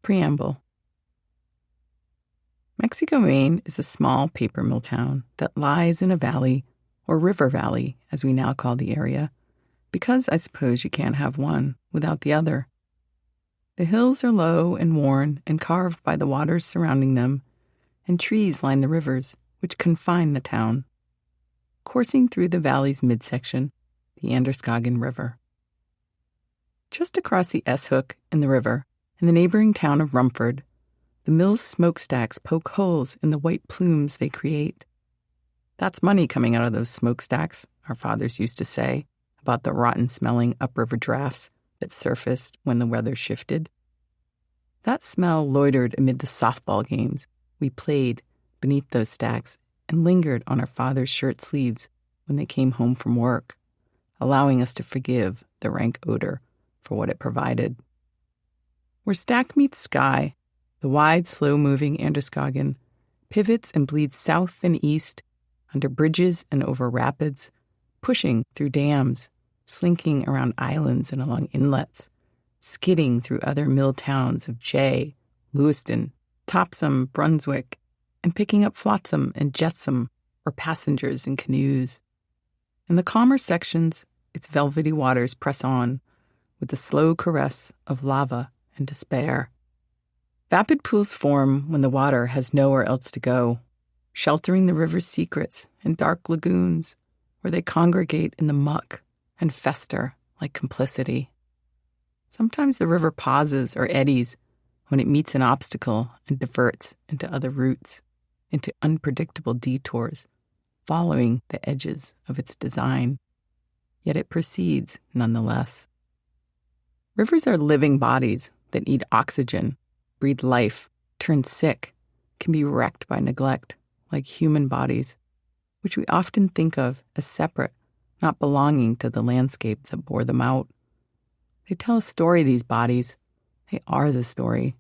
Preamble. Mexico, Maine is a small paper mill town that lies in a valley, or river valley, as we now call the area, because I suppose you can't have one without the other. The hills are low and worn and carved by the waters surrounding them, and trees line the rivers, which confine the town. Coursing through the valley's midsection, the Androscoggin River. Just across the S-Hook in the river, in the neighboring town of Rumford, the mill's smokestacks poke holes in the white plumes they create. That's money coming out of those smokestacks, our fathers used to say about the rotten-smelling upriver drafts that surfaced when the weather shifted. That smell loitered amid the softball games we played beneath those stacks and lingered on our fathers' shirt sleeves when they came home from work, allowing us to forgive the rank odor for what it provided. Where stack meets sky, the wide, slow-moving Androscoggin pivots and bleeds south and east, under bridges and over rapids, pushing through dams, slinking around islands and along inlets, skidding through other mill towns of Jay, Lewiston, Topsom, Brunswick, and picking up flotsam and jetsam or passengers in canoes. In the calmer sections, its velvety waters press on with the slow caress of lava and despair. Vapid pools form when the water has nowhere else to go, sheltering the river's secrets in dark lagoons where they congregate in the muck and fester like complicity. Sometimes the river pauses or eddies when it meets an obstacle and diverts into other routes, into unpredictable detours, following the edges of its design. Yet it proceeds nonetheless. Rivers are living bodies that need oxygen, breathe life, turn sick, can be wrecked by neglect, like human bodies, which we often think of as separate, not belonging to the landscape that bore them out. They tell a story, these bodies. They are the story.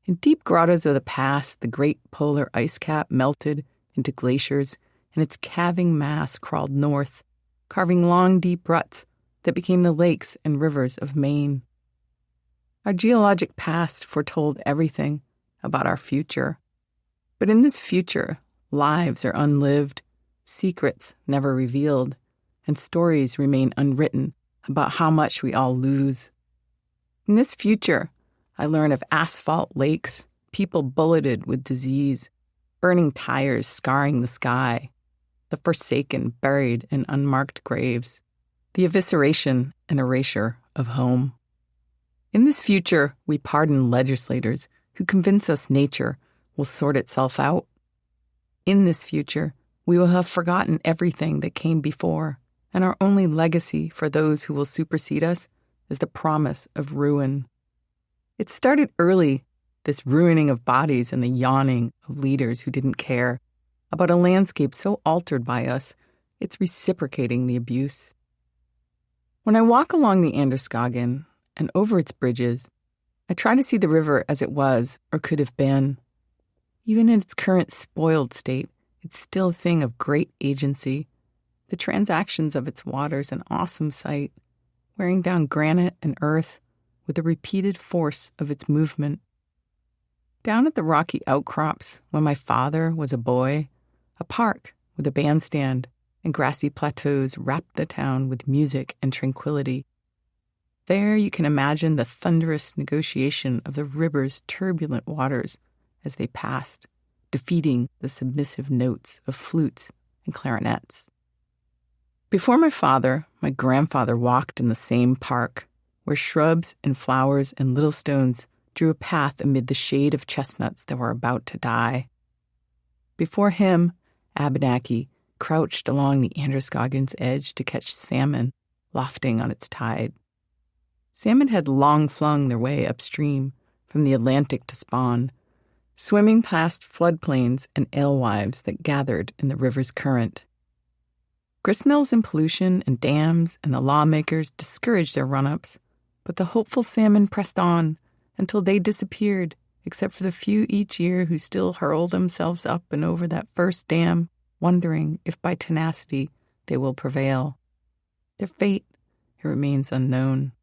In deep grottos of the past, the great polar ice cap melted into glaciers, and its calving mass crawled north, carving long, deep ruts that became the lakes and rivers of Maine. Our geologic past foretold everything about our future. But in this future, lives are unlived, secrets never revealed, and stories remain unwritten about how much we all lose. In this future, I learn of asphalt lakes, people bulleted with disease, burning tires scarring the sky, the forsaken, buried in unmarked graves, the evisceration and erasure of home. In this future, we pardon legislators who convince us nature will sort itself out. In this future, we will have forgotten everything that came before, and our only legacy for those who will supersede us is the promise of ruin. It started early, this ruining of bodies and the yawning of leaders who didn't care about a landscape so altered by us, it's reciprocating the abuse. When I walk along the Androscoggin and over its bridges, I try to see the river as it was or could have been. Even in its current spoiled state, it's still a thing of great agency. The transactions of its waters an awesome sight, wearing down granite and earth with the repeated force of its movement. Down at the rocky outcrops, when my father was a boy, a park with a bandstand and grassy plateaus wrapped the town with music and tranquility. There you can imagine the thunderous negotiation of the river's turbulent waters as they passed, defeating the submissive notes of flutes and clarinets. Before my father, my grandfather walked in the same park, where shrubs and flowers and little stones drew a path amid the shade of chestnuts that were about to die. Before him, Abenaki crouched along the Androscoggin's edge to catch salmon lofting on its tide. Salmon had long flung their way upstream from the Atlantic to spawn, swimming past floodplains and alewives that gathered in the river's current. Gristmills and pollution and dams and the lawmakers discouraged their run-ups, but the hopeful salmon pressed on until they disappeared, except for the few each year who still hurl themselves up and over that first dam, wondering if by tenacity they will prevail. Their fate, it remains unknown.